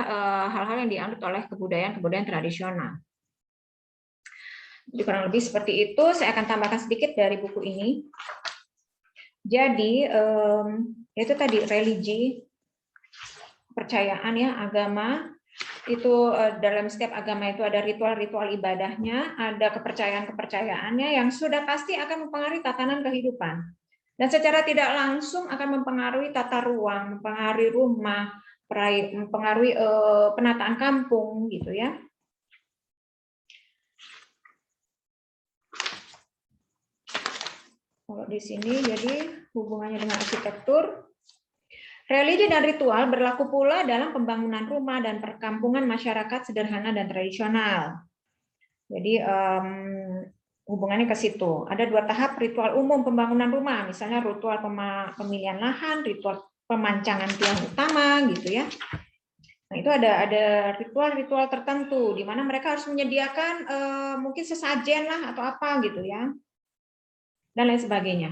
hal-hal yang dianut oleh kebudayaan tradisional. Jadi kurang lebih seperti itu. Saya akan tambahkan sedikit dari buku ini. Jadi itu tadi religi, kepercayaan ya, agama. Itu dalam setiap agama itu ada ritual-ritual ibadahnya, ada kepercayaan-kepercayaannya yang sudah pasti akan mempengaruhi tatanan kehidupan. Dan secara tidak langsung akan mempengaruhi tata ruang, mempengaruhi rumah, mempengaruhi penataan kampung gitu ya. Kalau di sini jadi hubungannya dengan arsitektur. Religi dan ritual berlaku pula dalam pembangunan rumah dan perkampungan masyarakat sederhana dan tradisional. Jadi hubungannya ke situ. Ada 2 tahap ritual umum pembangunan rumah, misalnya ritual pemilihan lahan, ritual pemancangan tiang utama, gitu ya. Nah itu ada ritual-ritual tertentu di mana mereka harus menyediakan mungkin sesajen lah atau apa gitu ya, dan lain sebagainya.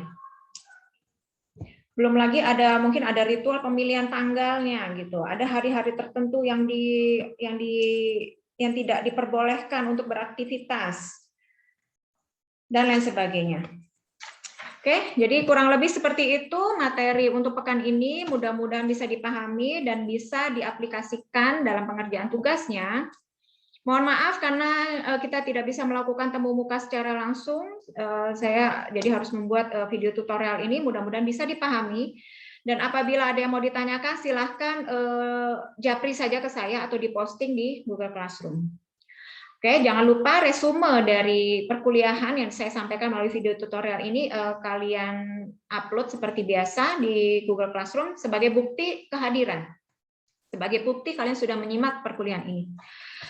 Belum lagi mungkin ada ritual pemilihan tanggalnya gitu. Ada hari-hari tertentu yang tidak diperbolehkan untuk beraktivitas dan lain sebagainya. Oke, jadi kurang lebih seperti itu materi untuk pekan ini. Mudah-mudahan bisa dipahami dan bisa diaplikasikan dalam pengerjaan tugasnya. Mohon maaf karena kita tidak bisa melakukan temu muka secara langsung. Saya jadi harus membuat video tutorial ini, mudah-mudahan bisa dipahami. Dan apabila ada yang mau ditanyakan, silahkan japri saja ke saya atau diposting di Google Classroom. Oke, jangan lupa resume dari perkuliahan yang saya sampaikan melalui video tutorial ini kalian upload seperti biasa di Google Classroom sebagai bukti kehadiran. Sebagai bukti kalian sudah menyimak perkuliahan ini.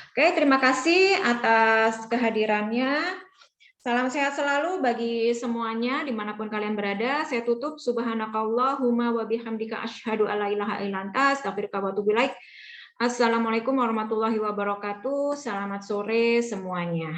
Oke, terima kasih atas kehadirannya. Salam sehat selalu bagi semuanya dimanapun kalian berada. Saya tutup. Subhanakallahumma wa bihamdika asyhadu alla ilaha illa anta astaghfiruka wa atubu ilaik. Assalamualaikum warahmatullahi wabarakatuh. Selamat sore semuanya.